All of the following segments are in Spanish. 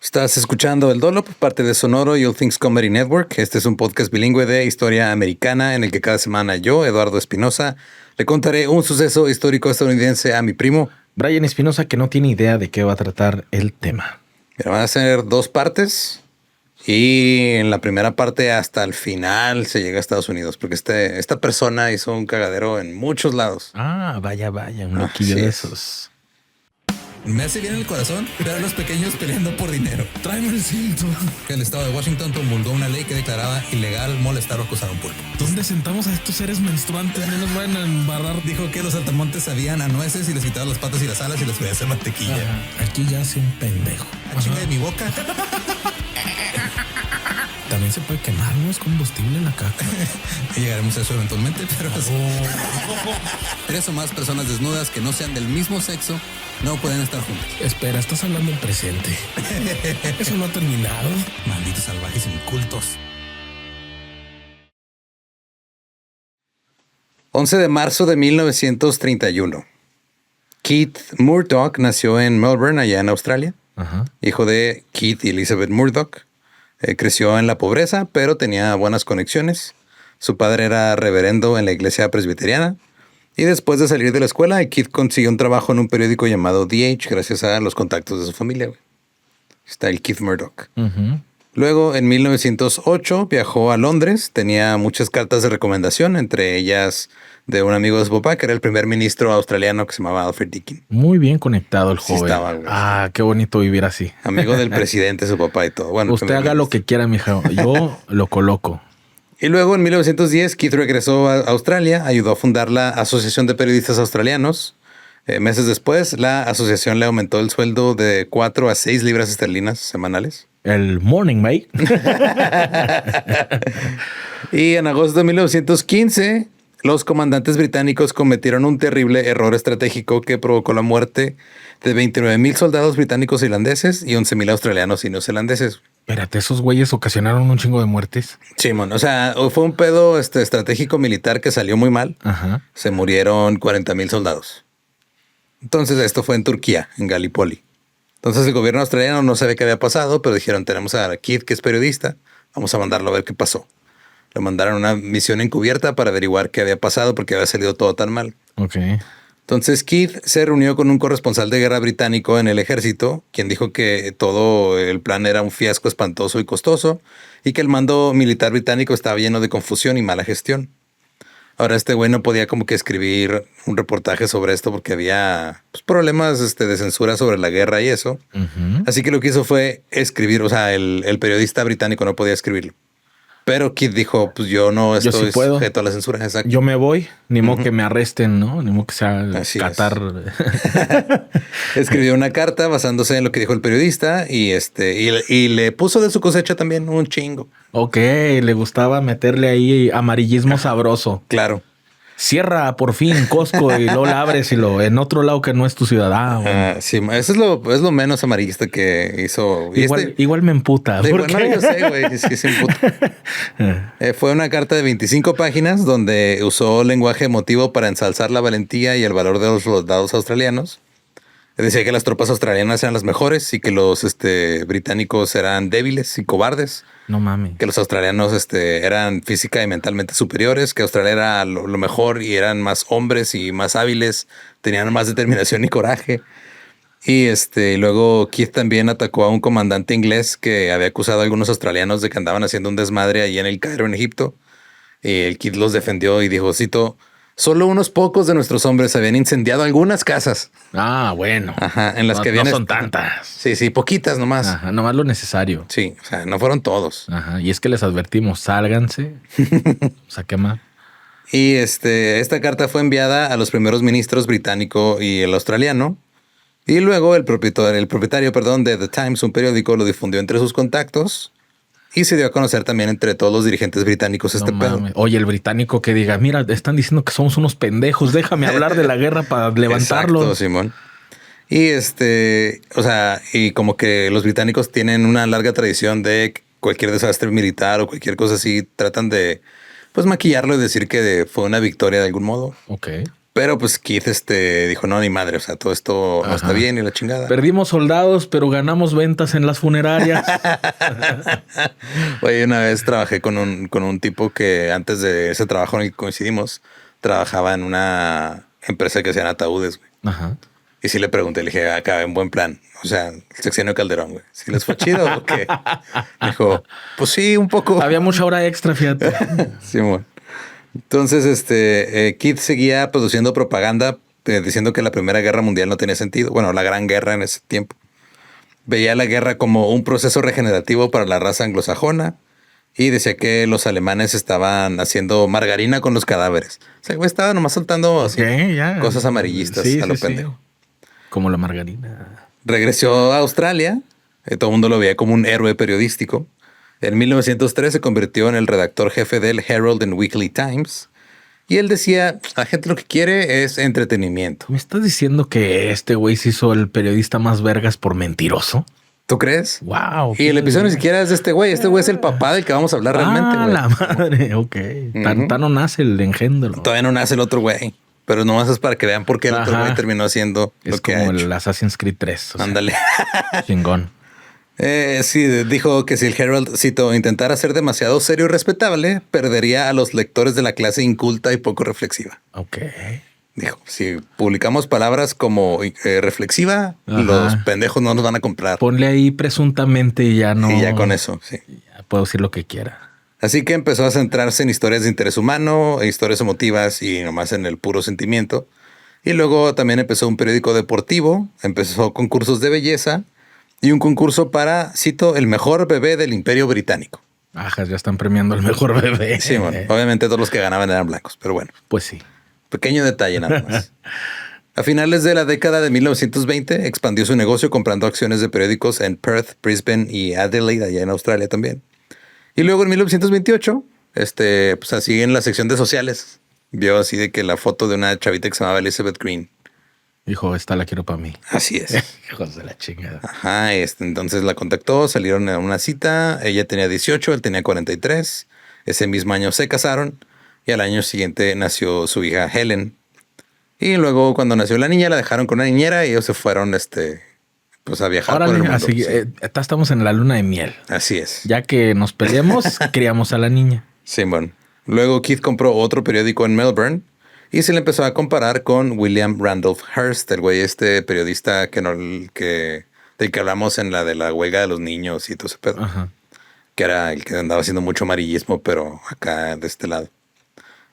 Estás escuchando El Dolop, parte de Sonoro y All Things Comedy Network. Este es un podcast bilingüe de historia americana en el que cada semana yo, Eduardo Espinosa, le contaré un suceso histórico estadounidense a mi primo Brian Espinosa, que no tiene idea de qué va a tratar el tema. Mira, van a ser dos partes y en la primera parte hasta el final se llega a Estados Unidos porque esta persona hizo un cagadero en muchos lados. Vaya, un loquillo de esos. Me hace bien el corazón ver a los pequeños peleando por dinero. Tráeme el cinto. El estado de Washington promulgó una ley que declaraba ilegal molestar o acosar a un pulpo. ¿Dónde sentamos a estos seres menstruantes? No nos vayan a embarrar. Dijo que los saltamontes sabían a nueces y les quitaban las patas y las alas y les podía hacer mantequilla. Ajá. Aquí ya hace un pendejo. La chinga de mi boca. También se puede quemar, ¿no? Es combustible la caca. Llegaremos a eso eventualmente, pero... Tres o más personas desnudas que no sean del mismo sexo no pueden estar juntas. Espera, estás hablando del presente. Eso no ha terminado. Malditos salvajes incultos. 11 de marzo de 1931. Keith Murdoch nació en Melbourne, allá en Australia. Ajá. Hijo de Keith y Elizabeth Murdoch. Creció en la pobreza, pero tenía buenas conexiones. Su padre era reverendo en la iglesia presbiteriana. Y después de salir de la escuela, Keith consiguió un trabajo en un periódico llamado The Age gracias a los contactos de su familia. Está el Keith Murdoch. Uh-huh. Luego, en 1908, viajó a Londres. Tenía muchas cartas de recomendación, entre ellas de un amigo de su papá, que era el primer ministro australiano que se llamaba Alfred Deakin. Muy bien conectado el Sí joven. estaba, güey. Qué bonito vivir así. Amigo del presidente, su papá y todo. Bueno, Usted haga lo que quiera, mija. Yo lo coloco. Y luego, en 1910, Keith regresó a Australia, ayudó a fundar la Asociación de Periodistas Australianos. Meses después, la asociación le aumentó el sueldo de 4 a 6 libras esterlinas semanales. El morning, mate. Y en agosto de 1915, los comandantes británicos cometieron un terrible error estratégico que provocó la muerte de 29,000 soldados británicos e irlandeses y 11,000 australianos y neozelandeses. Espérate, esos güeyes ocasionaron un chingo de muertes. Simón, o sea, fue un pedo estratégico militar que salió muy mal. Ajá. Se murieron 40,000 soldados. Entonces esto fue en Turquía, en Galípoli. Entonces el gobierno australiano no sabía qué había pasado, pero dijeron, tenemos a Keith, que es periodista, vamos a mandarlo a ver qué pasó. Lo mandaron a una misión encubierta para averiguar qué había pasado porque había salido todo tan mal. Ok. Entonces Keith se reunió con un corresponsal de guerra británico en el ejército, quien dijo que todo el plan era un fiasco espantoso y costoso y que el mando militar británico estaba lleno de confusión y mala gestión. Ahora este güey no podía como que escribir un reportaje sobre esto porque había problemas de censura sobre la guerra y eso. Uh-huh. Así que lo que hizo fue escribir, o sea, el periodista británico no podía escribirlo. Pero Keith dijo, pues yo no estoy sí puedo. sujeto a la censura. Exacto. Yo me voy, ni modo que me arresten, ¿no? Ni modo que sea Así Qatar. Escribió una carta basándose en lo que dijo el periodista y le puso de su cosecha también un chingo. Ok, le gustaba meterle ahí amarillismo sabroso. Claro. Cierra por fin Costco y luego la abres y en otro lado que no es tu ciudad. Bueno. Sí, eso es lo menos amarillista que hizo. Y Igual me emputa. Bueno, yo sé, güey, es que se emputa. Fue una carta de 25 páginas donde usó lenguaje emotivo para ensalzar la valentía y el valor de los soldados australianos. Decía que las tropas australianas eran las mejores y que los británicos eran débiles y cobardes. No mames. Que los australianos eran física y mentalmente superiores, que Australia era lo mejor y eran más hombres y más hábiles, tenían más determinación y coraje. Y luego Keith también atacó a un comandante inglés que había acusado a algunos australianos de que andaban haciendo un desmadre allí en el Cairo, en Egipto. Y el Keith los defendió y dijo, cito, solo unos pocos de nuestros hombres habían incendiado algunas casas. Bueno. Ajá, en las que habían... No son tantas. Sí, poquitas nomás. Ajá, nomás lo necesario. Sí, o sea, no fueron todos. Ajá, y es que les advertimos, sálganse. O sea, ¿qué más? Y esta carta fue enviada a los primeros ministros británico y el australiano. Y luego el propietario de The Times, un periódico, lo difundió entre sus contactos. Y se dio a conocer también entre todos los dirigentes británicos pedo. Oye, el británico que diga, mira, están diciendo que somos unos pendejos, déjame hablar de la guerra para levantarlo. Exacto, Simón. Y y como que los británicos tienen una larga tradición de cualquier desastre militar o cualquier cosa así, tratan de maquillarlo y decir que fue una victoria de algún modo. Ok. Pero pues Keith dijo, no, ni madre, o sea, todo esto no está bien y la chingada. Perdimos soldados, pero ganamos ventas en las funerarias. Oye, una vez trabajé con un tipo que antes de ese trabajo en el que coincidimos, trabajaba en una empresa que hacían ataúdes, güey. Ajá. Y sí le pregunté, le dije, acá, en buen plan. O sea, el sexenio Calderón, güey. ¿Sí les fue chido o qué? Me dijo, pues sí, un poco. Había mucha hora extra, fíjate. Sí, bueno. Entonces, Keith seguía produciendo propaganda diciendo que la Primera Guerra Mundial no tenía sentido. Bueno, la Gran Guerra en ese tiempo. Veía la guerra como un proceso regenerativo para la raza anglosajona y decía que los alemanes estaban haciendo margarina con los cadáveres. O sea, güey, estaba nomás soltando así, cosas amarillistas a lo pendejo. Como la margarina. Regresó a Australia. Todo el mundo lo veía como un héroe periodístico. En 1903 se convirtió en el redactor jefe del Herald and Weekly Times. Y él decía, la gente lo que quiere es entretenimiento. ¿Me estás diciendo que este güey se hizo el periodista más vergas por mentiroso? ¿Tú crees? Wow. Y el episodio ni siquiera es de este güey. Este güey es el papá del que vamos a hablar realmente, güey. La madre, ok. Tan no nace el engendro. Todavía no nace el otro güey. Pero nomás es para que vean por qué el otro güey terminó haciendo lo que ha hecho. Es como el Assassin's Creed 3. Ándale. Chingón. Sí, dijo que si el Herald, cito, intentara ser demasiado serio y respetable, perdería a los lectores de la clase inculta y poco reflexiva. Ok. Dijo, si publicamos palabras como reflexiva, los pendejos no nos van a comprar. Ponle ahí presuntamente y ya no. Y ya con eso, sí. Ya puedo decir lo que quiera. Así que empezó a centrarse en historias de interés humano, historias emotivas y nomás en el puro sentimiento. Y luego también empezó un periódico deportivo, empezó concursos de belleza y un concurso para, cito, el mejor bebé del Imperio Británico. Ajas, ya están premiando al mejor bebé. Sí, bueno, obviamente todos los que ganaban eran blancos, pero bueno. Pues sí. Pequeño detalle nada más. A finales de la década de 1920 expandió su negocio comprando acciones de periódicos en Perth, Brisbane y Adelaide, allá en Australia también. Y luego en 1928, pues así en la sección de sociales, vio así de que la foto de una chavita que se llamaba Elizabeth Green. Dijo, esta la quiero para mí. Así es. Hijos de la chingada. Ajá, entonces la contactó, salieron a una cita, ella tenía 18, él tenía 43. Ese mismo año se casaron y al año siguiente nació su hija Helen. Y luego cuando nació la niña la dejaron con una niñera y ellos se fueron pues a viajar por el mundo. Así, sí. Estamos en la luna de miel. Así es. Ya que nos peleamos, criamos a la niña. Sí, bueno. Luego Keith compró otro periódico en Melbourne y se le empezó a comparar con William Randolph Hearst, el güey periodista del que hablamos en la de la huelga de los niños y todo ese pedo. Ajá. Que era el que andaba haciendo mucho amarillismo, pero acá de este lado.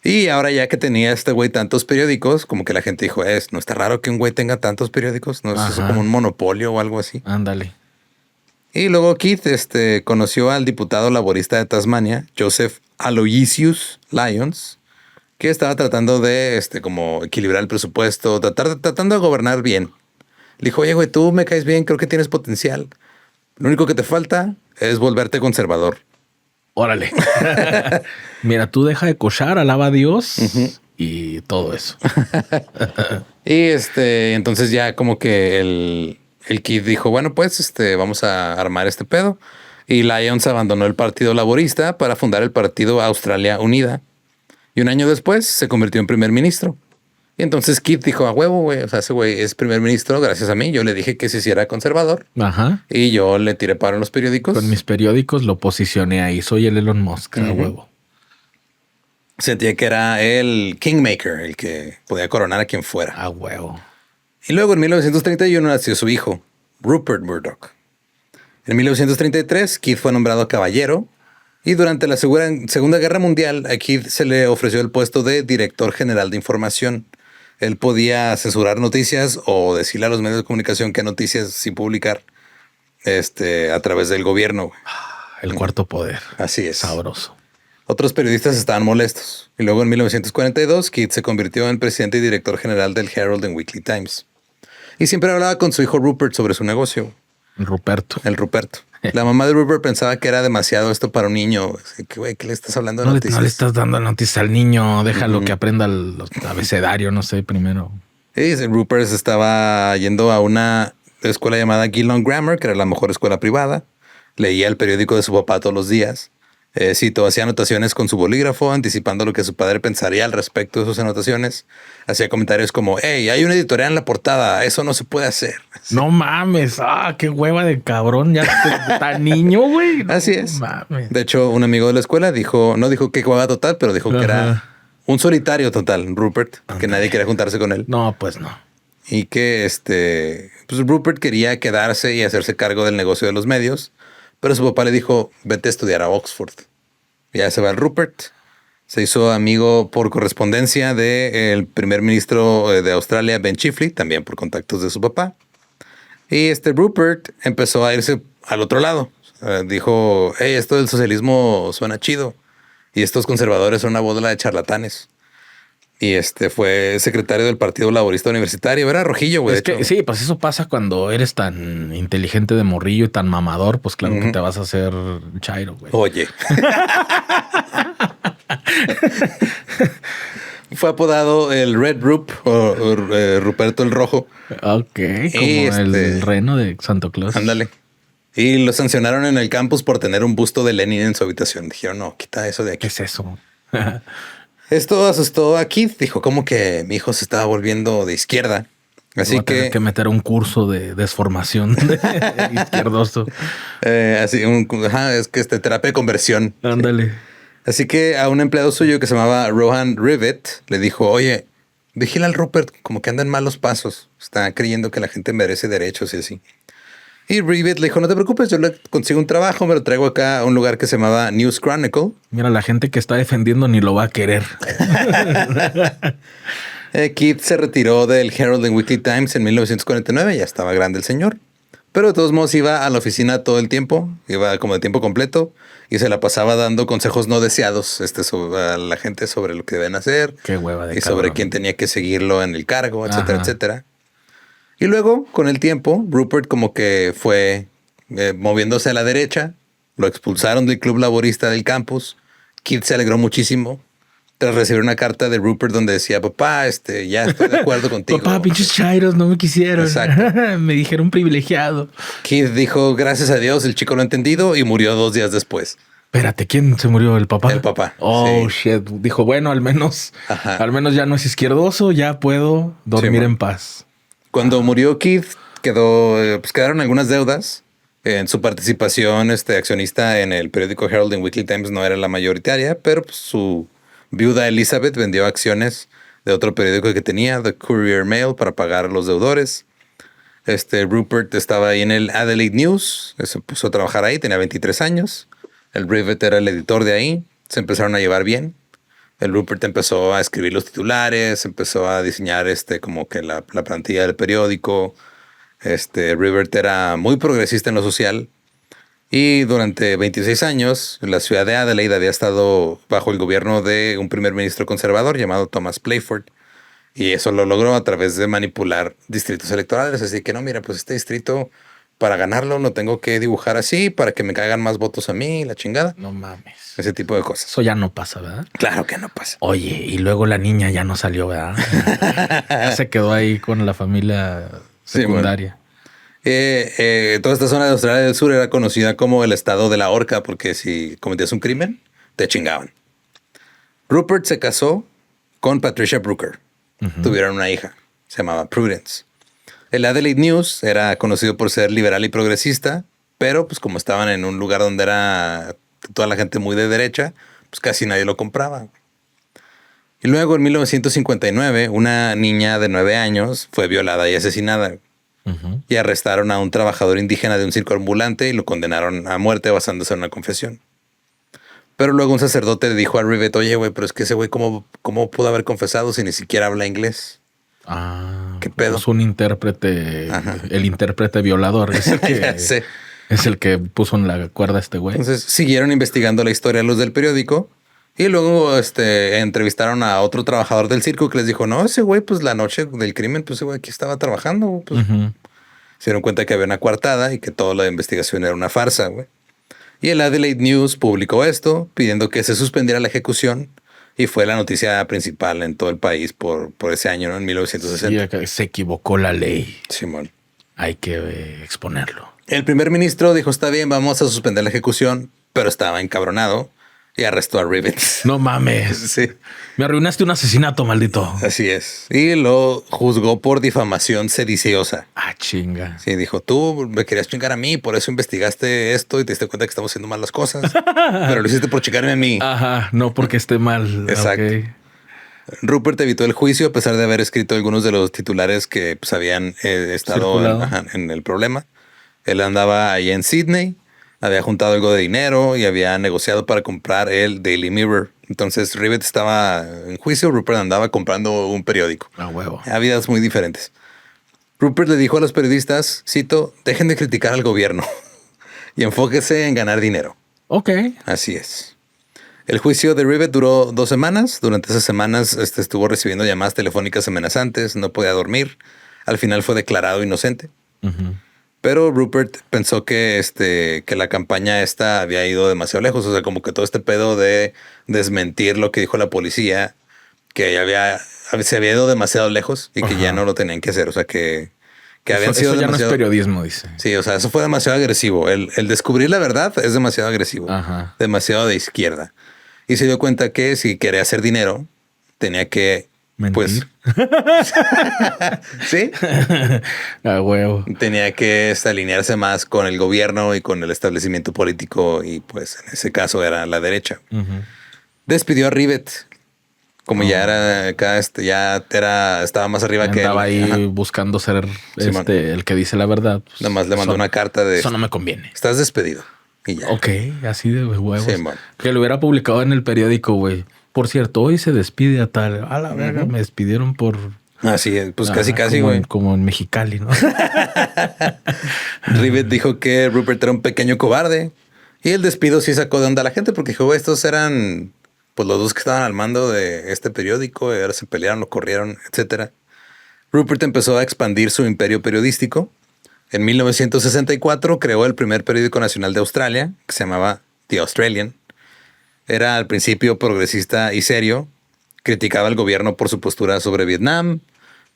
Y ahora ya que tenía este güey tantos periódicos, como que la gente dijo, no está raro que un güey tenga tantos periódicos, no es eso como un monopolio o algo así. Ándale. Y luego Keith conoció al diputado laborista de Tasmania, Joseph Aloysius Lyons, que estaba tratando de como equilibrar el presupuesto, tratando de gobernar bien. Le dijo, oye, güey, tú me caes bien, creo que tienes potencial. Lo único que te falta es volverte conservador. Órale. Mira, tú deja de cochar, alaba a Dios y todo eso. Y entonces ya como que el Keith dijo, bueno, pues vamos a armar este pedo. Y Lyons abandonó el Partido Laborista para fundar el Partido Australia Unida. Y un año después se convirtió en primer ministro. Y entonces Keith dijo, a huevo, güey. O sea, ese güey es primer ministro gracias a mí. Yo le dije que se hiciera conservador. Ajá. Y yo le tiré paro en los periódicos. Con mis periódicos lo posicioné ahí. Soy el Elon Musk, a huevo. Sentía que era el Kingmaker, el que podía coronar a quien fuera. A huevo. Y luego en 1931 nació su hijo, Rupert Murdoch. En 1933, Keith fue nombrado caballero. Y durante la Segunda Guerra Mundial, a Keith se le ofreció el puesto de director general de información. Él podía censurar noticias o decirle a los medios de comunicación qué noticias sin publicar a través del gobierno. El cuarto poder. Así es. Sabroso. Otros periodistas estaban molestos. Y luego en 1942, Keith se convirtió en presidente y director general del Herald and Weekly Times. Y siempre hablaba con su hijo Rupert sobre su negocio. El Ruperto. La mamá de Rupert pensaba que era demasiado esto para un niño. Güey, ¿qué le estás hablando de noticias? No le estás dando noticias al niño. Déjalo que aprenda el abecedario, no sé, primero. Sí, Rupert estaba yendo a una escuela llamada Geelong Grammar, que era la mejor escuela privada. Leía el periódico de su papá todos los días. Cito, hacía anotaciones con su bolígrafo, anticipando lo que su padre pensaría al respecto de sus anotaciones. Hacía comentarios como, hey, hay una editorial en la portada, eso no se puede hacer. No mames, qué hueva de cabrón, ya está niño, güey. No, Así es. Mames. De hecho, un amigo de la escuela no dijo que hueva total, pero dijo que era un solitario total, Rupert, que nadie quería juntarse con él. No, pues no. Y que pues Rupert quería quedarse y hacerse cargo del negocio de los medios, pero su papá le dijo, vete a estudiar a Oxford. Ya se va el Rupert. Se hizo amigo por correspondencia del primer ministro de Australia, Ben Chifley, también por contactos de su papá. Y Rupert empezó a irse al otro lado. Dijo, hey, esto del socialismo suena chido. Y estos conservadores son una bola de charlatanes. Y fue secretario del Partido Laborista Universitario. Era rojillo, güey. Es que sí, pues eso pasa cuando eres tan inteligente de morrillo y tan mamador, pues claro que te vas a hacer chairo, güey. Oye. Fue apodado el Red Rup o Ruperto el Rojo. Ok, como el reno de Santo Claus. Ándale. Y lo sancionaron en el campus por tener un busto de Lenin en su habitación. Dijeron, no, quita eso de aquí. ¿Qué es eso? Esto asustó a Keith. Dijo como que mi hijo se estaba volviendo de izquierda. Así que meter un curso de desformación de izquierdoso. Es que terapia de conversión. Ándale. Así que a un empleado suyo que se llamaba Rohan Rivet le dijo, oye, vigila al Rupert, como que anda en malos pasos. Está creyendo que la gente merece derechos y así. Y Rivet le dijo, no te preocupes, yo le consigo un trabajo, me lo traigo acá a un lugar que se llamaba News Chronicle. Mira, la gente que está defendiendo ni lo va a querer. Keith se retiró del Herald and Weekly Times en 1949, ya estaba grande el señor. Pero de todos modos iba a la oficina todo el tiempo, iba como de tiempo completo y se la pasaba dando consejos no deseados a la gente sobre lo que deben hacer. Qué hueva de y cabrón. sobre quién tenía que seguirlo en el cargo, etcétera, etcétera. Y luego, con el tiempo, Rupert como que fue moviéndose a la derecha. Lo expulsaron del club laborista del campus. Keith se alegró muchísimo tras recibir una carta de Rupert donde decía, papá, ya estoy de acuerdo contigo. Papá, pinches chairos, no me quisieron. Exacto. Me dijeron privilegiado. Keith dijo, gracias a Dios, el chico lo ha entendido y murió 2 días después. Espérate, ¿quién se murió? ¿El papá? El papá. Oh, sí. shit. Dijo, bueno, al menos ya no es izquierdoso, ya puedo dormir en paz. Cuando murió Keith, quedaron algunas deudas. En su participación accionista en el periódico Herald and Weekly Times no era la mayoritaria, pero pues, su viuda Elizabeth vendió acciones de otro periódico que tenía, The Courier Mail, para pagar a los deudores. Rupert estaba ahí en el Adelaide News, se puso a trabajar ahí, tenía 23 años. El Rivet era el editor de ahí, se empezaron a llevar bien. El Rupert empezó a escribir los titulares, empezó a diseñar como que la plantilla del periódico. Rivet era muy progresista en lo social. Y durante 26 años, la ciudad de Adelaide había estado bajo el gobierno de un primer ministro conservador llamado Thomas Playford. Y eso lo logró a través de manipular distritos electorales. Así que no, mira, pues este distrito, para ganarlo, lo tengo que dibujar así para que me caigan más votos a mí, la chingada. No mames. Ese tipo de cosas. Eso ya no pasa, ¿verdad? Claro que no pasa. Oye, y luego la niña ya no salió, ¿verdad? Se quedó ahí con la familia secundaria. Sí, bueno. Toda esta zona de Australia del Sur era conocida como el estado de la horca porque si cometías un crimen, te chingaban. Rupert se casó con Patricia Brooker. Tuvieron una hija, se llamaba Prudence. El Adelaide News era conocido por ser liberal y progresista, pero pues como estaban en un lugar donde era toda la gente muy de derecha, pues casi nadie lo compraba. Y luego en 1959, una niña de 9 años fue violada y asesinada. Y arrestaron a un trabajador indígena de un circo ambulante y lo condenaron a muerte basándose en una confesión. Pero luego un sacerdote le dijo a Rivet, oye, güey, pero es que ese güey, ¿cómo pudo haber confesado si ni siquiera habla inglés? ¿Qué pedo? Es un intérprete, el intérprete violador. Es el que, es el que puso en la cuerda a este güey. Entonces siguieron investigando la historia los del periódico y luego entrevistaron a otro trabajador del circo que les dijo, no, ese güey, pues la noche del crimen, pues ese güey aquí estaba trabajando. Pues. Se dieron cuenta que había una coartada y que toda la investigación era una farsa, güey. Y el Adelaide News publicó esto pidiendo que se suspendiera la ejecución y fue la noticia principal en todo el país por ese año, ¿no? En 1960. Sí, se equivocó la ley. Simón. Hay que exponerlo. El primer ministro dijo, está bien, vamos a suspender la ejecución, pero estaba encabronado y arrestó a Rivet. No mames. Sí, Me arruinaste un asesinato, maldito. así es. Y lo juzgó por difamación sediciosa. Ah, chinga. Sí, dijo, tú me querías chingar a mí, por eso investigaste esto y te diste cuenta que estamos haciendo mal las cosas. Pero lo hiciste por chingarme a mí. Ajá, no porque esté mal. Exacto. Ok. Rupert evitó el juicio a pesar de haber escrito algunos de los titulares que pues, habían estado Circulado. en el problema. Él andaba ahí en Sydney, había juntado algo de dinero y había negociado para comprar el Daily Mirror. Entonces Rivet estaba en juicio, Rupert andaba comprando un periódico. A huevo. A vidas muy diferentes. Rupert le dijo a los periodistas, cito, dejen de criticar al gobierno y enfóquese en ganar dinero. Ok. Así es. El juicio de Rivet duró 2 semanas. Durante esas semanas estuvo recibiendo llamadas telefónicas amenazantes, no podía dormir. Al final fue declarado inocente. Ujú. Pero Rupert pensó que la campaña esta había ido demasiado lejos. O sea, como que todo este pedo de desmentir lo que dijo la policía, que se había ido demasiado lejos y que Ajá. ya no lo tenían que hacer. O sea, que habían sido eso ya demasiado... no es periodismo, dice. Sí, o sea, eso fue demasiado agresivo. El descubrir la verdad es demasiado agresivo. Ajá. Demasiado de izquierda. Y se dio cuenta que si quería hacer dinero, tenía que... Mentir. Pues, sí, A huevo. tenía que alinearse más con el gobierno y con el establecimiento político y pues en ese caso era la derecha. Ujú. Despidió a Rivet. Como ya era acá, estaba más arriba que él. Andaba ahí Ajá. buscando ser Simón. el que dice la verdad. Pues, Nada más le mandó una carta de Eso no me conviene. estás despedido. Y ya. Ok, así de huevos. Simón. Que lo hubiera publicado en el periódico, güey. Por cierto, hoy se despide a tal. A la verga, me despidieron por... Así es, pues Ah, casi, como güey. como en Mexicali, ¿no? Rivet dijo que Rupert era un pequeño cobarde. Y el despido sí sacó de onda a la gente porque dijo, estos eran pues los dos que estaban al mando de este periódico y ahora se pelearon, lo corrieron, etcétera. Rupert empezó a expandir su imperio periodístico. En 1964 creó el primer periódico nacional de Australia, que se llamaba The Australian. Era al principio progresista y serio. Criticaba al gobierno por su postura sobre Vietnam.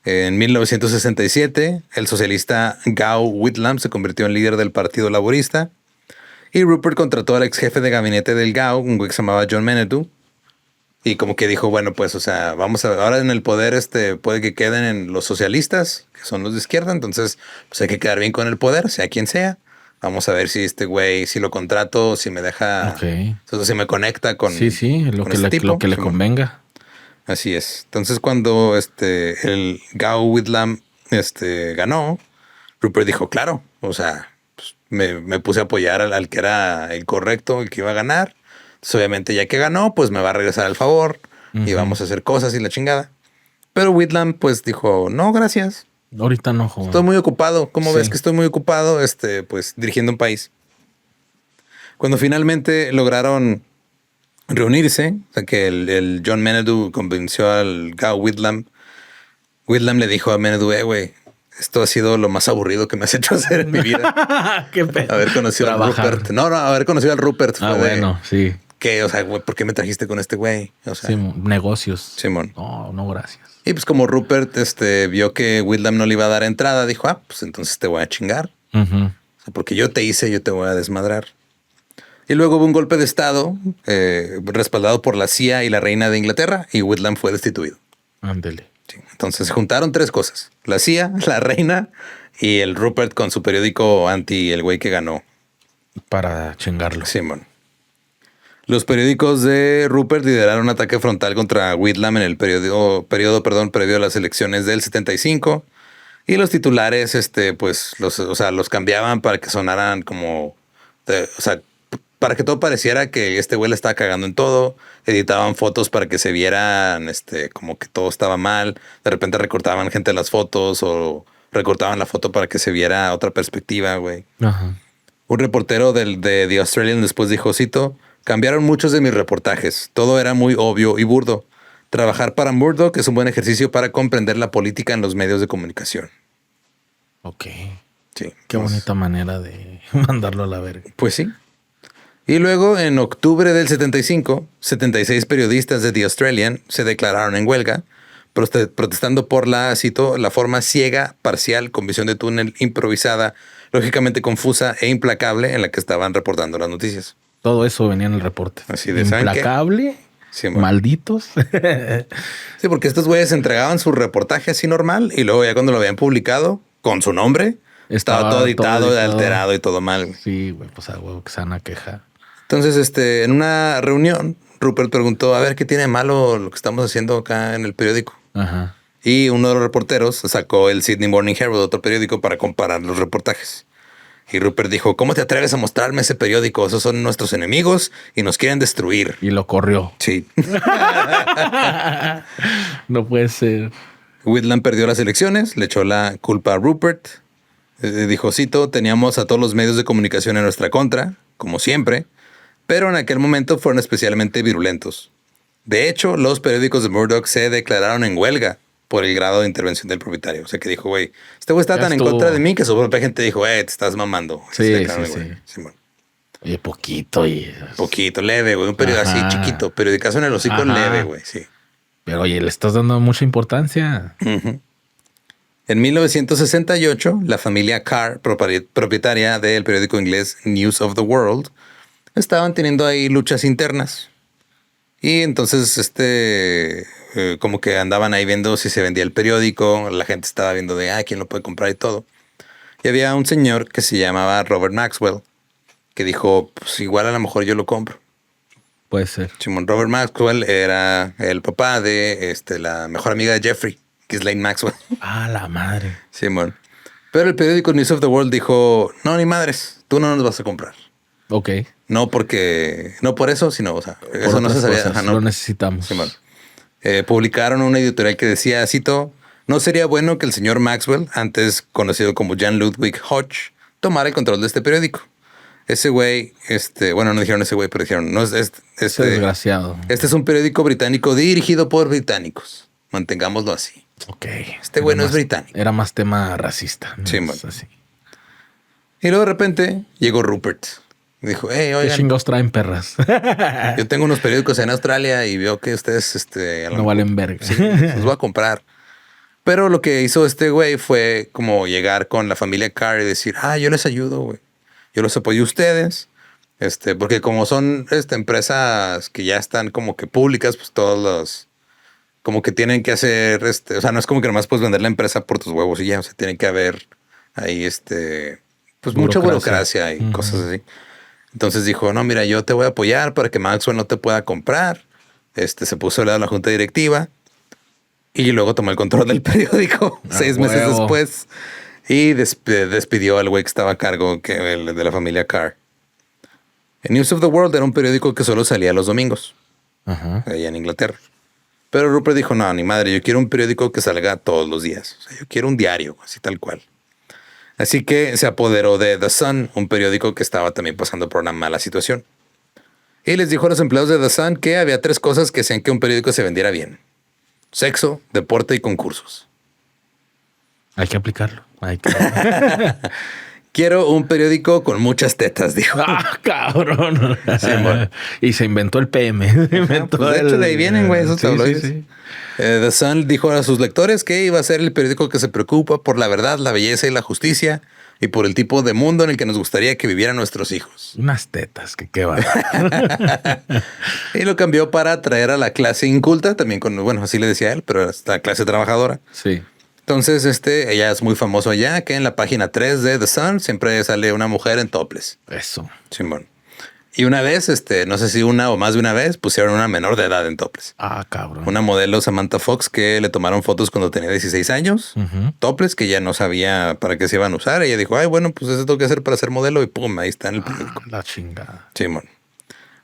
En 1967, el socialista Gough Whitlam se convirtió en líder del Partido Laborista. Y Rupert contrató al ex jefe de gabinete del Gough, un güey que se llamaba John Menadue. Y como que dijo, bueno, pues, o sea, vamos a ahora en el poder, puede que queden en los socialistas, que son los de izquierda. Entonces, pues hay que quedar bien con el poder, sea quien sea. Vamos a ver si este güey, si lo contrato, si me deja, Ok. o sea, si me conecta con. Sí, lo con que, este le, tipo. lo que le convenga. Así es. Entonces, cuando el Gough Whitlam ganó, Rupert dijo, claro, o sea, pues, me puse a apoyar al que era el correcto, el que iba a ganar. Entonces, obviamente, ya que ganó, pues me va a regresar al favor y vamos a hacer cosas y la chingada. Pero Whitlam, pues dijo, no, gracias. Ahorita no, joven. Estoy muy ocupado. ¿Cómo Sí. ves que estoy muy ocupado? Pues dirigiendo un país. Cuando finalmente lograron reunirse, o sea que el John Menadue convenció al Gough Whitlam. Whitlam le dijo a Menadue, güey, esto ha sido lo más aburrido que me has hecho hacer en mi vida. Qué pedo. Haber conocido Trabajar. al Rupert. No, haber conocido al Rupert. Ah, fue de, bueno, sí. ¿qué? O sea, güey, ¿por qué me trajiste con este güey? O sea, Sí, negocios. Simón. No, gracias. Y pues como Rupert vio que Whitlam no le iba a dar entrada, dijo, pues entonces te voy a chingar. Ujú. O sea, porque yo te hice, yo te voy a desmadrar. Y luego hubo un golpe de estado respaldado por la CIA y la reina de Inglaterra y Whitlam fue destituido. Ándele. Sí. Entonces se juntaron 3 cosas. La CIA, la reina y el Rupert con su periódico anti el güey que ganó. Para chingarlo. Simón. Los periódicos de Rupert lideraron un ataque frontal contra Whitlam en el periodo previo a las elecciones del 75. Y los titulares, pues, los cambiaban para que sonaran como, para que todo pareciera que este güey le estaba cagando en todo. Editaban fotos para que se vieran, como que todo estaba mal. De repente recortaban gente de las fotos o recortaban la foto para que se viera otra perspectiva, güey. Ajá. Un reportero de The Australian después dijo, cito, cambiaron muchos de mis reportajes. Todo era muy obvio y burdo. Trabajar para Murdoch es un buen ejercicio para comprender la política en los medios de comunicación. Ok. Sí. Qué bonita manera de mandarlo a la verga. Pues sí. Y luego, en octubre del 75, 76 periodistas de The Australian se declararon en huelga, protestando por cito, la forma ciega, parcial, con visión de túnel, improvisada, lógicamente confusa e implacable en la que estaban reportando las noticias. Todo eso venía en el reporte. Así de, ¿saben qué? Implacable, Sí, bueno. malditos. Sí, porque estos güeyes entregaban su reportaje así normal y luego ya cuando lo habían publicado con su nombre, estaba todo editado, alterado y todo mal. Sí, güey, pues a huevo que se van a quejar. Entonces, en una reunión, Rupert preguntó, a ver, ¿qué tiene de malo lo que estamos haciendo acá en el periódico? Ajá. Y uno de los reporteros sacó el Sydney Morning Herald, otro periódico, para comparar los reportajes. Y Rupert dijo, ¿cómo te atreves a mostrarme ese periódico? Esos son nuestros enemigos y nos quieren destruir. Y lo corrió. Sí. No puede ser. Whitlam perdió las elecciones, le echó la culpa a Rupert. Dijo, cito, teníamos a todos los medios de comunicación en nuestra contra, como siempre, pero en aquel momento fueron especialmente virulentos. De hecho, los periódicos de Murdoch se declararon en huelga por el grado de intervención del propietario. O sea, que dijo, güey, este güey está Ya tan estuvo. en contra de mí que su propia gente dijo, te estás mamando. Sí, Se declararon sí, en huelga. sí. Sí, bueno. Oye, poquito y... Poquito, leve, güey. Un periódico así, Ajá. chiquito. Periodicazo en el hocico, Ajá. leve, güey. Sí. Pero oye, le estás dando mucha importancia. Ujú. En 1968, la familia Carr, propietaria del periódico inglés News of the World, estaban teniendo ahí luchas internas. Y entonces, como que andaban ahí viendo si se vendía el periódico. La gente estaba viendo de, quién lo puede comprar y todo. Y había un señor que se llamaba Robert Maxwell, que dijo, pues igual a lo mejor yo lo compro. Puede ser. Simón, Robert Maxwell era el papá de la mejor amiga de Jeffrey, Ghislaine Maxwell. Ah, la madre. Simón. Pero el periódico News of the World dijo, no, ni madres, tú no nos vas a comprar. Ok. No por eso, sino, o sea, Por eso no otras se sabía. cosas, Ajá, no. Lo necesitamos. Simón. Publicaron una editorial que decía, cito, no sería bueno que el señor Maxwell, antes conocido como Jan Ludwig Hodge, tomara el control de este periódico. Ese güey, bueno, no dijeron ese güey, pero dijeron, no, Ese desgraciado. este es un periódico británico dirigido por británicos. Mantengámoslo así. Ok. Este güey no es Era más- británico. Era más tema racista. ¿no? Sí, Es bueno. así. Y luego de repente llegó Rupert. Dijo, ¿Qué oigan, chingados traen perras? yo tengo unos periódicos en Australia y veo que ustedes, a lo No valen verga. Sí, los voy a comprar. Pero lo que hizo este güey fue como llegar con la familia Carr y decir, yo les ayudo, güey. Yo los apoyo a ustedes. Porque como son empresas que ya están como que públicas, pues todos los como que tienen que hacer, o sea, no es como que nomás puedes vender la empresa por tus huevos y ya, o sea, tiene que haber ahí, pues mucha burocracia y cosas así. Entonces dijo, no, mira, yo te voy a apoyar para que Maxwell no te pueda comprar. Se puso al lado de la junta directiva y luego tomó el control del periódico 6 meses huevo. después y despidió al güey que estaba a cargo de la familia Carr. El News of the World era un periódico que solo salía los domingos, Ajá. allá en Inglaterra. Pero Rupert dijo, no, ni madre, yo quiero un periódico que salga todos los días. O sea, yo quiero un diario, así tal cual. Así que se apoderó de The Sun, un periódico que estaba también pasando por una mala situación. Y les dijo a los empleados de The Sun que había 3 cosas que hacían que un periódico se vendiera bien. Sexo, deporte y concursos. Hay que aplicarlo. Hay que... Quiero un periódico con muchas tetas, dijo. ¡Ah, cabrón! Sí, bueno. Y se inventó el PM. Inventó Pues de hecho, de ahí vienen, güey, esos Sí, tabloides. sí. The Sun dijo a sus lectores que iba a ser el periódico que se preocupa por la verdad, la belleza y la justicia y por el tipo de mundo en el que nos gustaría que vivieran nuestros hijos. Unas tetas, que qué va. Y lo cambió para atraer a la clase inculta, también bueno, así le decía él, pero esta clase trabajadora. Sí. Entonces, ella es muy famoso allá, que en la página 3 de The Sun siempre sale una mujer en topless. Eso. Simón. Y una vez, no sé si una o más de una vez, pusieron una menor de edad en topless. Ah, cabrón. Una modelo, Samantha Fox, que le tomaron fotos cuando tenía 16 años. Ujú. Topless, que ya no sabía para qué se iban a usar. Ella dijo, bueno, pues eso tengo que hacer para ser modelo. Y pum, ahí está en el periódico. La chingada. Simón.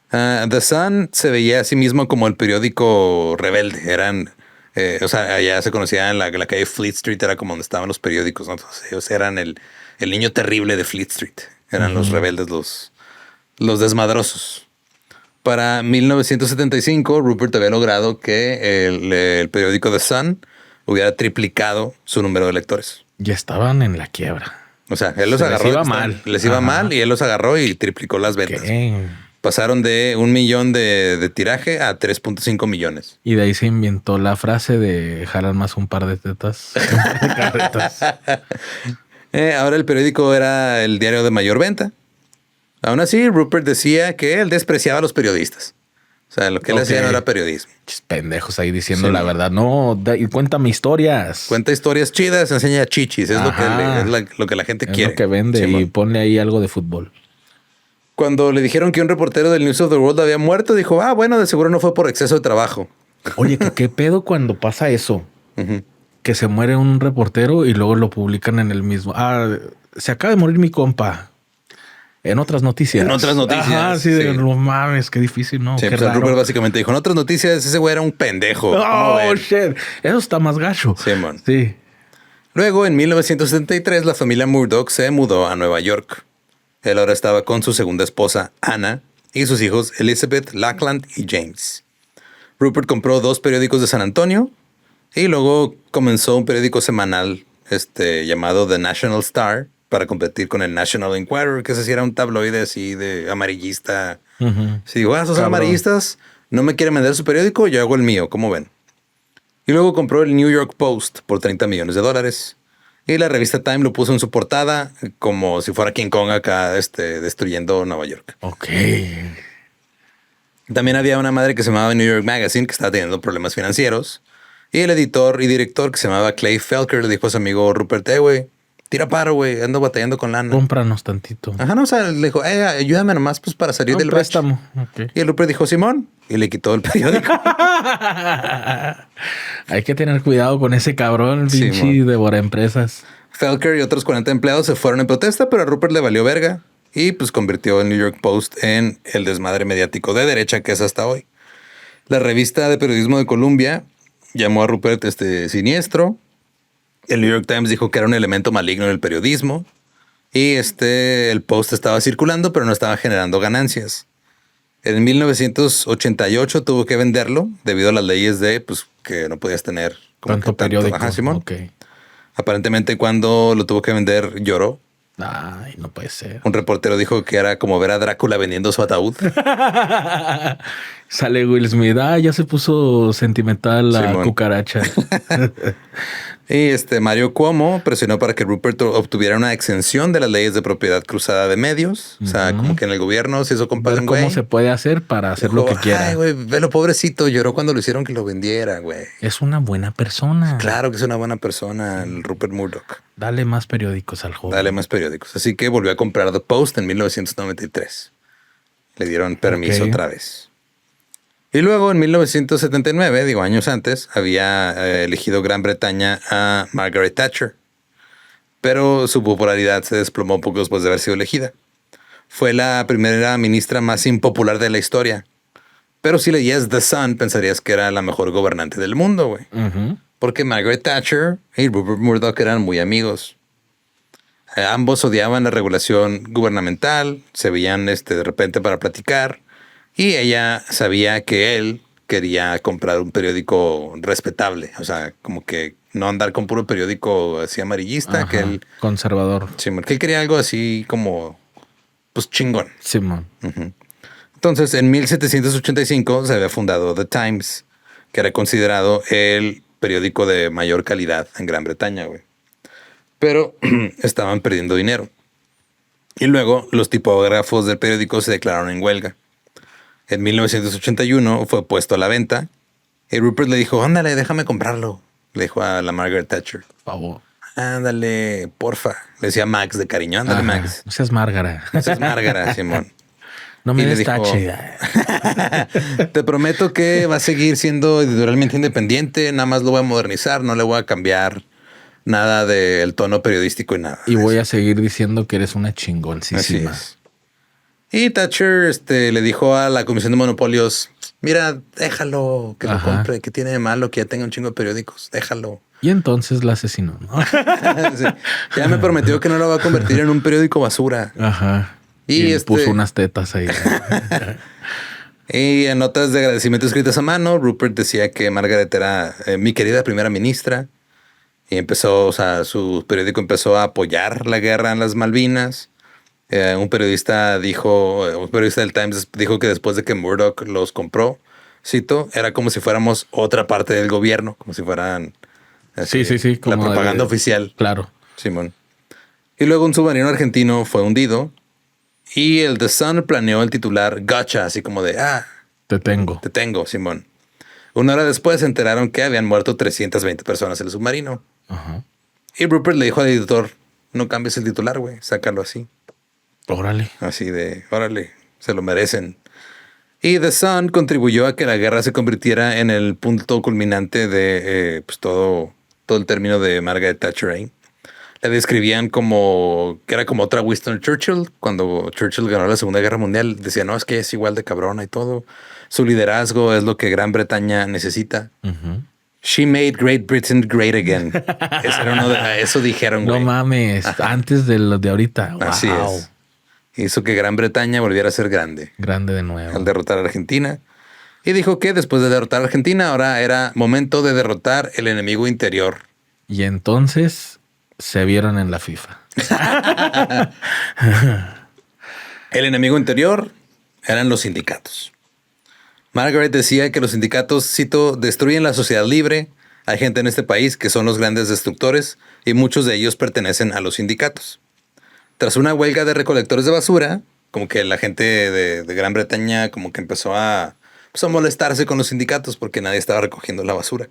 The Sun se veía a sí mismo como el periódico rebelde. Eran, allá se conocía en la calle Fleet Street, era como donde estaban los periódicos, ¿no? Entonces, ellos eran el niño terrible de Fleet Street. Eran los rebeldes, los desmadrosos. Para 1975, Rupert había logrado que el periódico The Sun hubiera triplicado su número de lectores. Ya estaban en la quiebra. O sea, él los Les agarró. iba mal. Les iba Ajá. mal y él los agarró y triplicó las ventas. ¿Qué? Pasaron de 1 millón de tiraje a 3.5 millones. Y de ahí se inventó la frase de jalan más un par de tetas. que un par de carretas. Ahora el periódico era el diario de mayor venta. Aún así, Rupert decía que él despreciaba a los periodistas. O sea, lo que él hacía no era periodismo. Pendejos ahí diciendo la verdad. No, cuéntame historias. Cuenta historias chidas, enseña chichis. Es lo que la gente quiere. Es lo que vende y ponle ahí algo de fútbol. Cuando le dijeron que un reportero del News of the World había muerto, dijo, bueno, de seguro no fue por exceso de trabajo. Oye, ¿qué pedo cuando pasa eso? Que se muere un reportero y luego lo publican en el mismo. Se acaba de morir mi compa. En otras noticias. Ajá, sí, sí. No mames, qué difícil, ¿no? Sí, qué pues raro. Rupert básicamente dijo, en otras noticias ese güey era un pendejo. Oh, shit. Eso está más gacho. Sí, man. Sí. Luego, en 1973, la familia Murdoch se mudó a Nueva York. Él ahora estaba con su segunda esposa, Anna, y sus hijos Elizabeth, Lackland y James. Rupert compró 2 periódicos de San Antonio y luego comenzó un periódico semanal llamado The National Star para competir con el National Enquirer, que ese sí era un tabloide así de amarillista. Si digo, esos son amarillistas, no me quieren vender su periódico, yo hago el mío, ¿cómo ven? Y luego compró el New York Post por $30 millones. Y la revista Time lo puso en su portada como si fuera King Kong acá destruyendo Nueva York. Ok. También había una madre que se llamaba New York Magazine que estaba teniendo problemas financieros. Y el editor y director que se llamaba Clay Felker le dijo a su amigo Rupert, güey, tira paro, güey, ando batallando con lana. Cómpranos tantito. Ajá, no, o sea, le dijo, ayúdame nomás pues para salir del préstamo. Okay. Y el Rupert dijo, Simón, y le quitó el periódico. Hay que tener cuidado con ese cabrón, pinche devora empresas. Felker y otros 40 empleados se fueron en protesta, pero a Rupert le valió verga y pues convirtió el New York Post en el desmadre mediático de derecha que es hasta hoy. La revista de periodismo de Columbia llamó a Rupert siniestro. El New York Times dijo que era un elemento maligno en el periodismo. Y el Post estaba circulando, pero no estaba generando ganancias. En 1988 tuvo que venderlo debido a las leyes de que no podías tener tanto periódico. Ajá, Simón. Okay. Aparentemente cuando lo tuvo que vender lloró. Ay, no puede ser. Un reportero dijo que era como ver a Drácula vendiendo su ataúd. Sale Will Smith. Ya se puso sentimental la cucaracha. Y Mario Cuomo presionó para que Rupert obtuviera una exención de las leyes de propiedad cruzada de medios. O sea, como que en el gobierno se hizo compadre un güey. ¿Cómo se puede hacer para hacer lo que quiera? Ay, güey, velo, pobrecito. Lloró cuando lo hicieron que lo vendiera, güey. Es una buena persona. Claro que es una buena persona, el Rupert Murdoch. Dale más periódicos al joven. Dale más periódicos. Así que volvió a comprar The Post en 1993. Le dieron permiso otra vez. Y luego en 1979, años antes, había elegido Gran Bretaña a Margaret Thatcher. Pero su popularidad se desplomó poco después de haber sido elegida. Fue la primera ministra más impopular de la historia. Pero si leías The Sun, pensarías que era la mejor gobernante del mundo, güey. Porque Margaret Thatcher y Rupert Murdoch eran muy amigos. Ambos odiaban la regulación gubernamental, se veían de repente para platicar. Y ella sabía que él quería comprar un periódico respetable. O sea, como que no andar con puro periódico así amarillista. Ajá, que él... conservador. Sí, porque él quería algo así como... pues chingón. Simón. Entonces, en 1785 se había fundado The Times, que era considerado el periódico de mayor calidad en Gran Bretaña, güey. Pero estaban perdiendo dinero. Y luego los tipógrafos del periódico se declararon en huelga. En 1981 fue puesto a la venta y Rupert le dijo, ándale, déjame comprarlo. Le dijo a la Margaret Thatcher. Por favor. Ándale, porfa. Le decía Max de cariño, ándale, Max. No seas Márgara. No seas Márgara, Simón. No me destache. Te prometo que va a seguir siendo editorialmente independiente, nada más lo voy a modernizar, no le voy a cambiar nada del tono periodístico y nada. Y voy a seguir diciendo que eres una chingoncísima. Así es. Y Thatcher le dijo a la Comisión de Monopolios, mira, déjalo que lo compre, que tiene de malo que ya tenga un chingo de periódicos, déjalo. Y entonces la asesinó, ¿no? Sí. Ya me prometió que no lo va a convertir en un periódico basura. Ajá. Y puso unas tetas ahí. Y en notas de agradecimiento escritas a mano, Rupert decía que Margaret era mi querida primera ministra. Y empezó, o sea, su periódico empezó a apoyar la guerra en las Malvinas. Un periodista del Times dijo que después de que Murdoch los compró, cito, era como si fuéramos otra parte del gobierno, como si fueran sí, como la propaganda oficial. Claro. Simón. Y luego un submarino argentino fue hundido Y el The Sun planeó el titular Gotcha, así como de, te tengo, Simón. Una hora después se enteraron que habían muerto 320 personas en el submarino. Ajá. Y Rupert le dijo al editor, no cambies el titular, güey, sácalo así. Órale. Así de, órale, se lo merecen. Y The Sun contribuyó a que la guerra se convirtiera en el punto culminante de pues todo el término de Margaret Thatcher ahí. La describían como que era como otra Winston Churchill. Cuando Churchill ganó la Segunda Guerra Mundial, decía, no, es que es igual de cabrona y todo. Su liderazgo es lo que Gran Bretaña necesita. She made Great Britain great again. Eso dijeron, güey. No mames, antes de lo de ahorita. Wow. Así es. Hizo que Gran Bretaña volviera a ser grande. Grande de nuevo. Al derrotar a Argentina. Y dijo que después de derrotar a Argentina, ahora era momento de derrotar el enemigo interior. Y entonces se vieron en la FIFA. El enemigo interior eran los sindicatos. Margaret decía que los sindicatos, cito, destruyen la sociedad libre. Hay gente en este país que son los grandes destructores y muchos de ellos pertenecen a los sindicatos. Tras una huelga de recolectores de basura, como que la gente de Gran Bretaña como que empezó a molestarse con los sindicatos porque nadie estaba recogiendo la basura.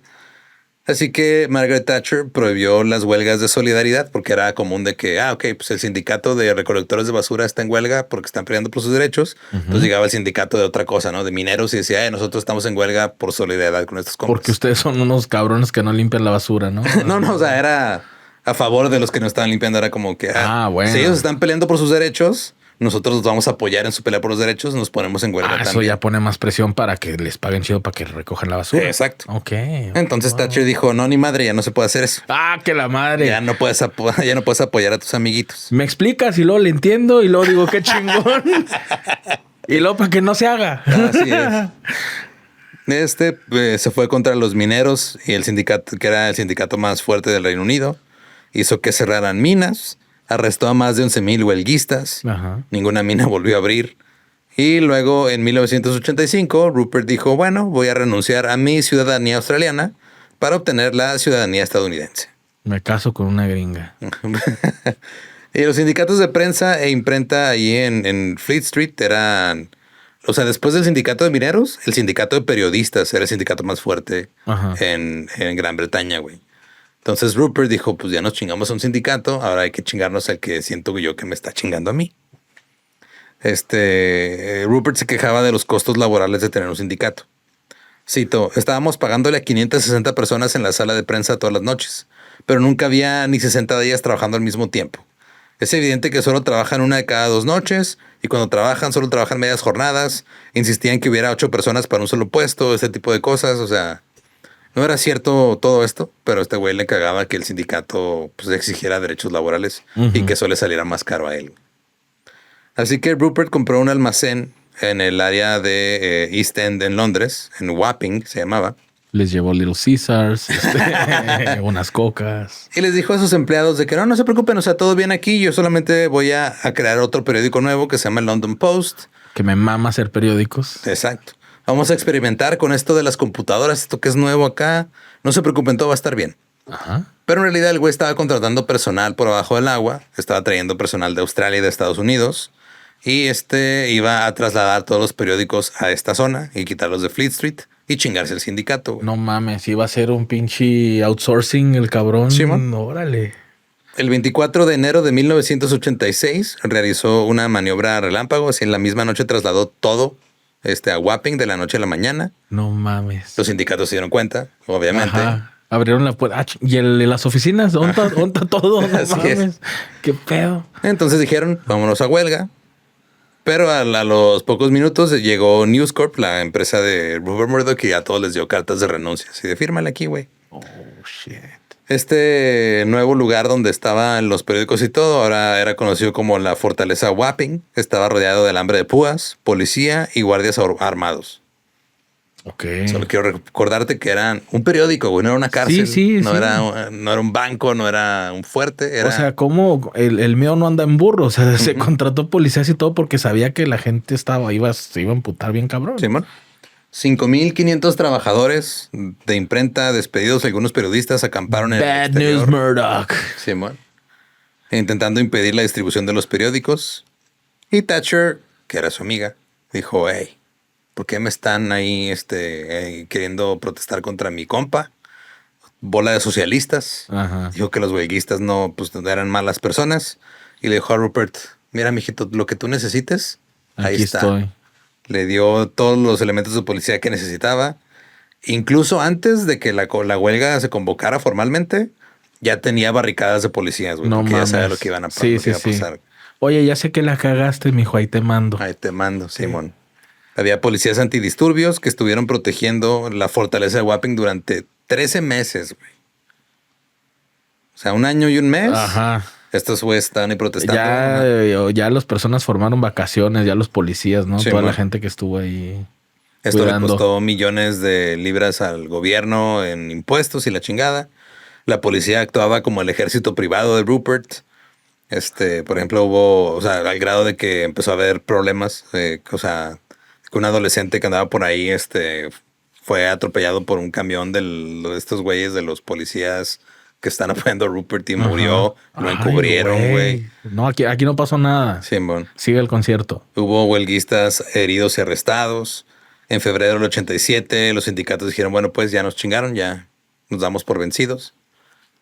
Así que Margaret Thatcher prohibió las huelgas de solidaridad porque era común de que, pues el sindicato de recolectores de basura está en huelga porque están peleando por sus derechos. Entonces llegaba el sindicato de otra cosa, ¿no? De mineros y decía, nosotros estamos en huelga por solidaridad con estos compas. Porque ustedes son unos cabrones que no limpian la basura, ¿no? No, o sea, era a favor de los que no estaban limpiando. Era como que, bueno. Si ellos están peleando por sus derechos, nosotros los vamos a apoyar en su pelea por los derechos, nos ponemos en huelga también. Eso ya pone más presión para que les paguen chido para que recojan la basura. Exacto. Ok. Entonces Thatcher dijo, no, ni madre, ya no se puede hacer eso. Que la madre. Ya no puedes apoyar a tus amiguitos. Me explicas y luego le entiendo y luego digo, qué chingón. Y luego para que no se haga. Así es. Se fue contra los mineros y el sindicato, que era el sindicato más fuerte del Reino Unido, hizo que cerraran minas. Arrestó a más de 11,000 huelguistas. Ninguna mina volvió a abrir. Y luego, en 1985, Rupert dijo, bueno, voy a renunciar a mi ciudadanía australiana para obtener la ciudadanía estadounidense. Me caso con una gringa. Y los sindicatos de prensa e imprenta ahí en Fleet Street eran... O sea, después del sindicato de mineros, el sindicato de periodistas era el sindicato más fuerte en Gran Bretaña, güey. Entonces Rupert dijo, pues ya nos chingamos a un sindicato, ahora hay que chingarnos al que siento yo que me está chingando a mí. Rupert se quejaba de los costos laborales de tener un sindicato. Cito, estábamos pagándole a 560 personas en la sala de prensa todas las noches, pero nunca había ni 60 de ellas trabajando al mismo tiempo. Es evidente que solo trabajan una de cada 2 noches y cuando trabajan solo trabajan medias jornadas. Insistían que hubiera 8 personas para un solo puesto, este tipo de cosas, o sea... No era cierto todo esto, pero a este güey le cagaba que el sindicato pues, exigiera derechos laborales y que eso le saliera más caro a él. Así que Rupert compró un almacén en el área de East End en Londres, en Wapping se llamaba. Les llevó Little Caesars, unas cocas. Y les dijo a sus empleados de que no se preocupen, o sea, todo bien aquí. Yo solamente voy a crear otro periódico nuevo que se llama London Post. Que me mama hacer periódicos. Exacto. Vamos a experimentar con esto de las computadoras, esto que es nuevo acá. No se preocupen, todo va a estar bien. Pero en realidad el güey estaba contratando personal por abajo del agua. Estaba trayendo personal de Australia y de Estados Unidos. Y iba a trasladar todos los periódicos a esta zona y quitarlos de Fleet Street y chingarse el sindicato. Güey. No mames, iba a ser un pinche outsourcing el cabrón. Sí, man. Órale. El 24 de enero de 1986 realizó una maniobra relámpago. Así en la misma noche trasladó todo a Wapping de la noche a la mañana. No mames. Los sindicatos se dieron cuenta, obviamente. Abrieron la puerta. ¿Y las oficinas? ¿Dónde está todo? No mames. ¿Qué pedo? Entonces dijeron, vámonos a huelga. Pero a los pocos minutos llegó News Corp, la empresa de Rupert Murdoch, y a todos les dio cartas de renuncia. Así de, fírmale aquí, güey. Oh, shit. Este nuevo lugar donde estaban los periódicos y todo, ahora era conocido como la Fortaleza Wapping. Estaba rodeado de alambre de púas, policía y guardias armados. Ok. Solo quiero recordarte que eran un periódico, güey, no era una cárcel. Sí. No era un banco, no era un fuerte. O sea, como el mío no anda en burro. O sea, se contrató policías y todo porque sabía que la gente se iba a emputar bien cabrón. Sí, man. 5,500 trabajadores de imprenta despedidos. Algunos periodistas acamparon en Bad News Murdoch. Sí, man. Intentando impedir la distribución de los periódicos. Y Thatcher, que era su amiga, dijo, hey, ¿por qué me están ahí queriendo protestar contra mi compa? Bola de socialistas. Ajá. Dijo que los huelguistas no eran malas personas. Y le dijo a Rupert, mira, mijito, lo que tú necesites, ahí Aquí está. estoy. Le dio todos los elementos de policía que necesitaba. Incluso antes de que la huelga se convocara formalmente, ya tenía barricadas de policías, güey. No porque ya mames. sabía lo que iban a, Sí, lo que iba a sí. pasar. Oye, ya sé que la cagaste, mijo, ahí te mando. Ahí te mando, Simón. Había policías antidisturbios que estuvieron protegiendo la fortaleza de Wapping durante 13 meses, güey. O sea, 1 año y 1 mes. Ajá. Estos güeyes estaban ahí protestando. Ya las personas formaron vacaciones, ya los policías, ¿no? Sí, Toda la man. gente que estuvo ahí. Esto cuidando. le costó millones de libras al gobierno en impuestos y la chingada. La policía actuaba como el ejército privado de Rupert. Por ejemplo, hubo, o sea, al grado de que empezó a haber problemas. O sea, que un adolescente que andaba por ahí, fue atropellado por un camión de estos güeyes de los policías que están apoyando a Rupert y murió. Lo encubrieron, güey. No, aquí no pasó nada. Sí, bueno. Sigue el concierto. Hubo huelguistas heridos y arrestados. En febrero del 87, los sindicatos dijeron, bueno, pues ya nos chingaron, ya nos damos por vencidos.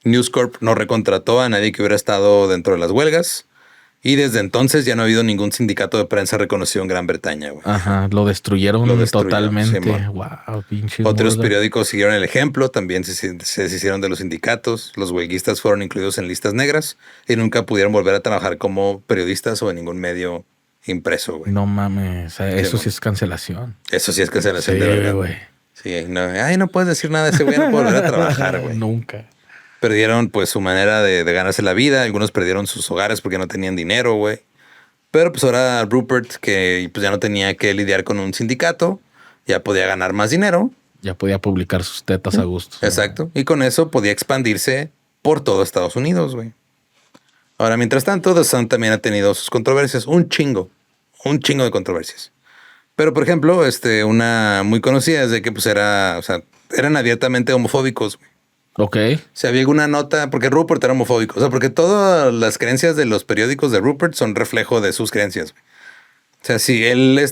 News Corp no recontrató a nadie que hubiera estado dentro de las huelgas. Y desde entonces ya no ha habido ningún sindicato de prensa reconocido en Gran Bretaña, güey. Ajá, lo destruyeron totalmente. Sí, wow, pinche. Otros periódicos siguieron el ejemplo, también se deshicieron de los sindicatos. Los huelguistas fueron incluidos en listas negras y nunca pudieron volver a trabajar como periodistas o en ningún medio impreso, güey. No mames, eso sí es cancelación. Eso sí es cancelación de verdad, güey. Sí, no puedes decir nada de ese güey, no puede volver a trabajar, güey. Nunca. Perdieron pues su manera de ganarse la vida. Algunos perdieron sus hogares porque no tenían dinero, güey. Pero pues ahora Rupert, que pues ya no tenía que lidiar con un sindicato, ya podía ganar más dinero. Ya podía publicar sus tetas a gusto. Exacto. Y con eso podía expandirse por todo Estados Unidos, güey. Ahora, mientras tanto, The Sun también ha tenido sus controversias. Un chingo de controversias. Pero, por ejemplo, una muy conocida es de que pues eran abiertamente homofóbicos, güey. Ok. Si había alguna nota, porque Rupert era homofóbico. O sea, porque todas las creencias de los periódicos de Rupert son reflejo de sus creencias. O sea, si él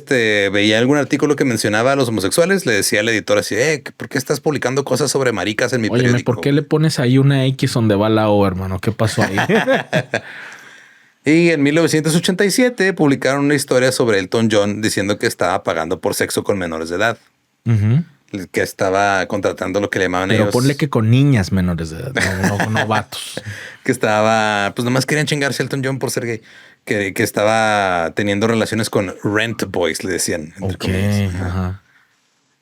veía algún artículo que mencionaba a los homosexuales, le decía al editor así, ¿por qué estás publicando cosas sobre maricas en mi periódico? ¿Por qué le pones ahí una X donde va la O, hermano? ¿Qué pasó ahí? Y en 1987 publicaron una historia sobre Elton John diciendo que estaba pagando por sexo con menores de edad. Que estaba contratando lo que le llamaban ellos. Pero ponle que con niñas menores de edad, no vatos. Que estaba, pues nomás querían chingarse a Elton John por ser gay. Que estaba teniendo relaciones con rent boys, le decían. Ok, ajá.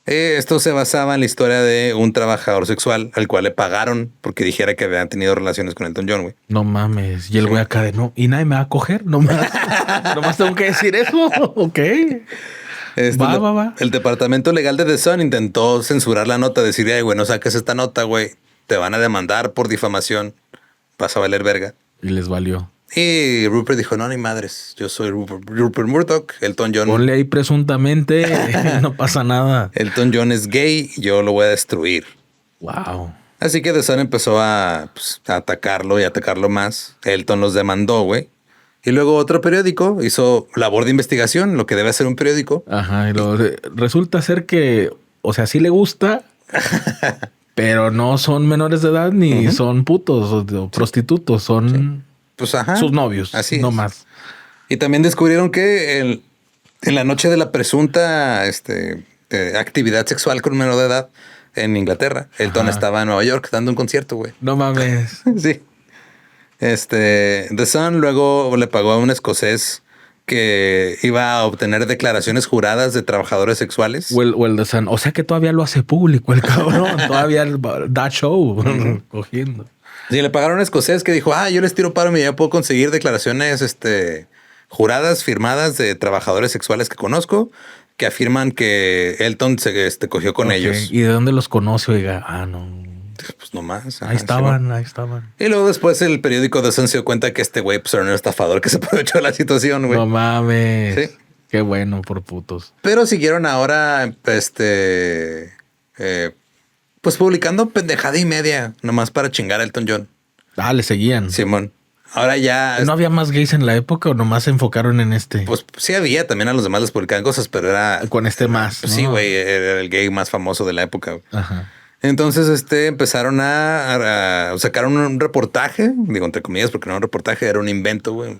Esto se basaba en la historia de un trabajador sexual al cual le pagaron porque dijera que habían tenido relaciones con Elton John, güey. No mames. Y el güey acá de no, y nadie me va a coger. Nomás tengo que decir eso. Ok. Va. El departamento legal de The Sun intentó censurar la nota, decir, ay, güey, no saques esta nota, güey. Te van a demandar por difamación. Vas a valer verga. Y les valió. Y Rupert dijo, no, ni madres. Yo soy Rupert Murdoch. Elton John. Ponle ahí presuntamente. No pasa nada. Elton John es gay y yo lo voy a destruir. Wow. Así que The Sun empezó a atacarlo y atacarlo más. Elton los demandó, güey. Y luego otro periódico hizo labor de investigación, lo que debe hacer un periódico. Ajá. Y resulta ser que, o sea, sí le gusta, pero no son menores de edad ni son putos o prostitutos, son sus novios. Así no es. más. Y también descubrieron que en la noche de la presunta actividad sexual con un menor de edad en Inglaterra, Elton estaba en Nueva York dando un concierto, güey. No mames. Sí. The Sun luego le pagó a un escocés que iba a obtener declaraciones juradas de trabajadores sexuales. O el The Sun. O sea que todavía lo hace público el cabrón. Todavía da show cogiendo. Sí, le pagaron a un escocés que dijo, yo les tiro paro y ya puedo conseguir declaraciones juradas, firmadas de trabajadores sexuales que conozco, que afirman que Elton se cogió con ellos. ¿Y de dónde los conoce? Oiga, no. Pues nomás. Ahí estaban. Y luego después el periódico The Sun se dio cuenta que este güey pues, era un estafador que se aprovechó de la situación, güey. No mames. Sí. Qué bueno por putos. Pero siguieron ahora, pues publicando pendejada y media, nomás para chingar a Elton John. Le seguían. Simón. Ahora ya... ¿No había más gays en la época o nomás se enfocaron en este? Pues sí había, también a los demás les publicaban cosas, pero era... Con este más, pues, ¿no? Sí, güey, era el gay más famoso de la época. Güey. Ajá. Entonces, empezaron a sacaron un reportaje, digo entre comillas, porque no era un reportaje, era un invento, güey,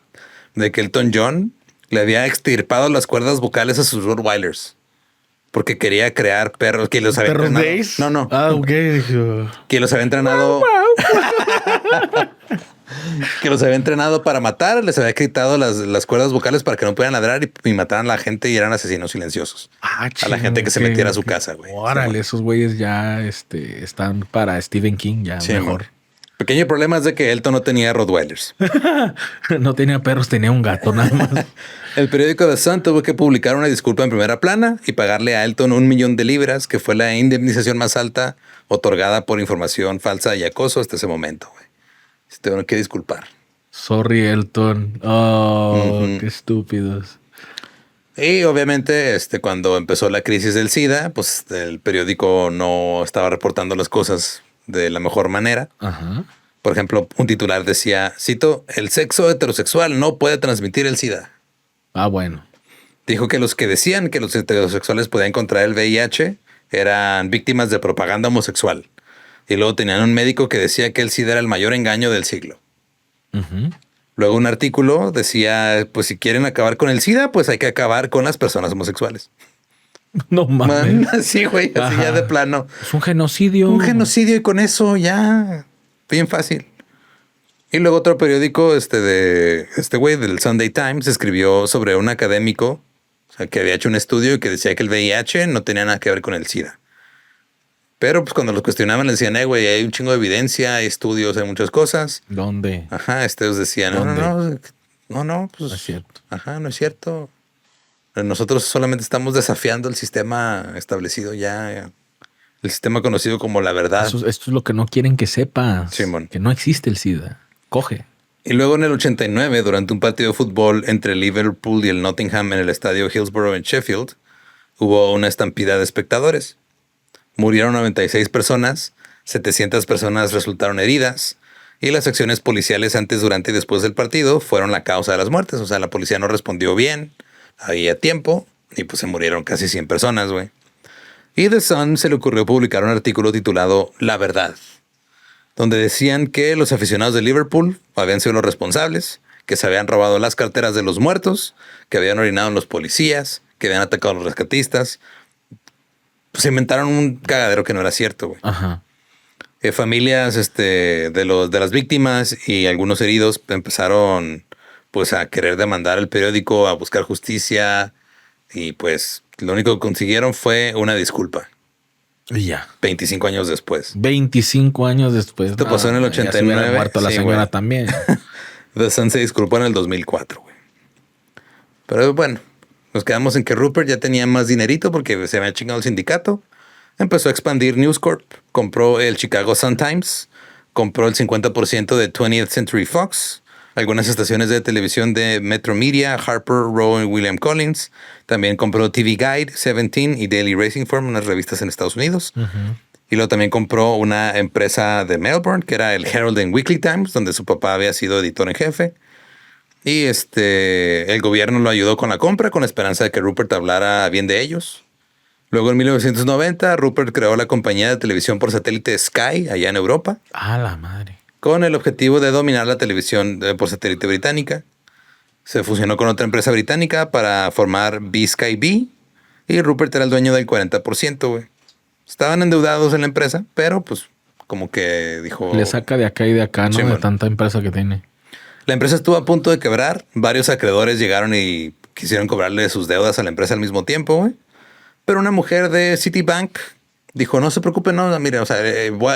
de que Elton John le había extirpado las cuerdas vocales a sus Rottweilers. Porque quería crear perros que los había ¿Perros entrenado. gays? No. Ah, ok. Que los había entrenado. Que los había entrenado para matar. Les había quitado las cuerdas vocales para que no pudieran ladrar y mataran a la gente y eran asesinos silenciosos. Ah, a la gente que se metiera a su casa, güey. Órale, Sí, esos güeyes ya están para Stephen King, ya sí, mejor. Man. Pequeño problema es de que Elton no tenía Rottweilers. No tenía perros, tenía un gato nada más. El periódico The Sun tuvo que publicar una disculpa en primera plana y pagarle a Elton 1 millón de libras, que fue la indemnización más alta otorgada por información falsa y acoso hasta ese momento. Güey. Se tuvieron que disculpar. Sorry, Elton. Oh, qué estúpidos. Y obviamente, cuando empezó la crisis del SIDA, pues el periódico no estaba reportando las cosas de la mejor manera. Ajá. Por ejemplo, un titular decía, cito, el sexo heterosexual no puede transmitir el SIDA. Ah, bueno. Dijo que los que decían que los heterosexuales podían contraer el VIH eran víctimas de propaganda homosexual. Y luego tenían un médico que decía que el SIDA era el mayor engaño del siglo. Uh-huh. Luego un artículo decía, pues si quieren acabar con el SIDA, pues hay que acabar con las personas homosexuales. No mames. Sí, güey, así ya de plano. Es un genocidio. Un genocidio y con eso ya bien fácil. Y luego otro periódico, güey del Sunday Times, escribió sobre un académico, o sea, que había hecho un estudio y que decía que el VIH no tenía nada que ver con el SIDA. Pero pues cuando los cuestionaban le decían, güey, hay un chingo de evidencia, hay estudios, hay muchas cosas. ¿Dónde? Ajá, ellos decían, no, pues... No es cierto. Ajá, no es cierto. Nosotros solamente estamos desafiando el sistema establecido ya, el sistema conocido como la verdad. Esto es lo que no quieren que sepas. Simón. Que no existe el SIDA. Coge. Y luego en el 89, durante un partido de fútbol entre Liverpool y el Nottingham en el estadio Hillsborough en Sheffield, hubo una estampida de espectadores. Murieron 96 personas, 700 personas resultaron heridas y las acciones policiales antes, durante y después del partido fueron la causa de las muertes. O sea, la policía no respondió bien, había tiempo y pues se murieron casi 100 personas, güey. Y The Sun se le ocurrió publicar un artículo titulado La Verdad, donde decían que los aficionados de Liverpool habían sido los responsables, que se habían robado las carteras de los muertos, que habían orinado en los policías, que habían atacado a los rescatistas. Pues se inventaron un cagadero que no era cierto, güey. Ajá. Familias de las víctimas y algunos heridos empezaron pues a querer demandar al periódico, a buscar justicia y pues lo único que consiguieron fue una disculpa. Y ya. 25 años después. 25 años después. Esto pasó en el 89. Ya se hubiera muerto la señora güey. también. The Sun se disculpó en el 2004, güey. Pero bueno, nos quedamos en que Rupert ya tenía más dinerito porque se había chingado el sindicato. Empezó a expandir News Corp, compró el Chicago Sun-Times, compró el 50% de 20th Century Fox, algunas estaciones de televisión de Metro Media, Harper, Row y William Collins. También compró TV Guide, 17 y Daily Racing Form, unas revistas en Estados Unidos. Uh-huh. Y luego también compró una empresa de Melbourne, que era el Herald and Weekly Times, donde su papá había sido editor en jefe. Y el gobierno lo ayudó con la compra, con la esperanza de que Rupert hablara bien de ellos. Luego en 1990, Rupert creó la compañía de televisión por satélite Sky, allá en Europa. ¡Ah, la madre! Con el objetivo de dominar la televisión por satélite británica. Se fusionó con otra empresa británica para formar B-Sky B. Y Rupert era el dueño del 40%, güey. Estaban endeudados en la empresa, pero pues como que dijo... Le saca de acá y de acá, ¿no? Sí, de tanta empresa que tiene. La empresa estuvo a punto de quebrar. Varios acreedores llegaron y quisieron cobrarle sus deudas a la empresa al mismo tiempo, güey. Pero una mujer de Citibank dijo, no se preocupen, no, mire, o sea,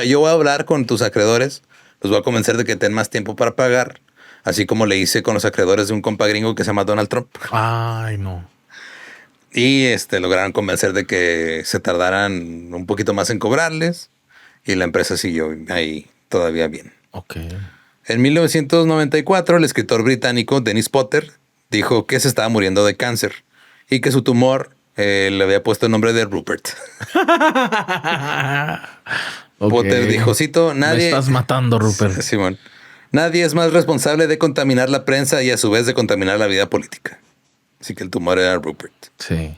yo voy a hablar con tus acreedores, los voy a convencer de que tengan más tiempo para pagar, así como le hice con los acreedores de un compa gringo que se llama Donald Trump. Ay, no. Y lograron convencer de que se tardaran un poquito más en cobrarles y la empresa siguió ahí todavía bien. Ok. En 1994, el escritor británico Dennis Potter dijo que se estaba muriendo de cáncer y que su tumor le había puesto el nombre de Rupert. Okay. Potter dijo, cito, nadie... Me estás matando, Rupert. Simón. Nadie es más responsable de contaminar la prensa y a su vez de contaminar la vida política. Así que el tumor era Rupert. Sí.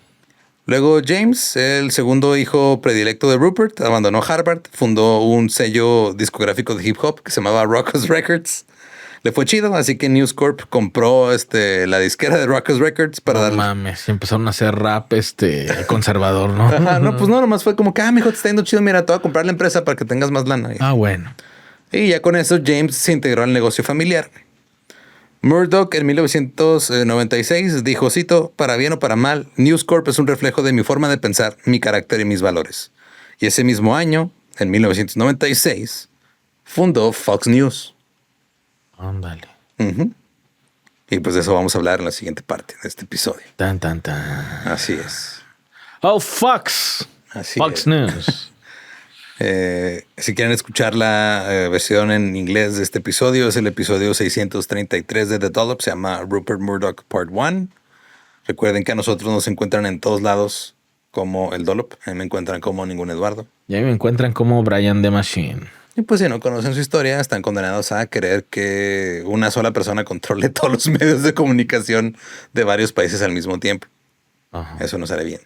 Luego James, el segundo hijo predilecto de Rupert, abandonó Harvard, fundó un sello discográfico de hip hop que se llamaba Ruckus Records. Le fue chido, así que News Corp compró la disquera de Ruckus Records para darle... mames, empezaron a hacer rap conservador, ¿no? Ajá, no, pues no, nomás fue como que, mijo, te está yendo chido, mira, te voy a comprar la empresa para que tengas más lana. Bueno. Y ya con eso James se integró al negocio familiar. Murdoch en 1996 dijo, cito, para bien o para mal, News Corp es un reflejo de mi forma de pensar, mi carácter y mis valores. Y ese mismo año, en 1996, fundó Fox News. Ándale. Y pues de eso vamos a hablar en la siguiente parte de este episodio. Tan, tan, tan. Así es. Oh, Fox. Así Fox es. News. Si quieren escuchar la versión en inglés de este episodio, es el episodio 633 de The Dollop. Se llama Rupert Murdoch Part 1. Recuerden que a nosotros nos encuentran en todos lados como el Dollop. A mí me encuentran como ningún Eduardo. Y ahí me encuentran como Brian the Machine. Y pues si no conocen su historia, están condenados a creer que una sola persona controle todos los medios de comunicación de varios países al mismo tiempo. Ajá. Eso no sale bien.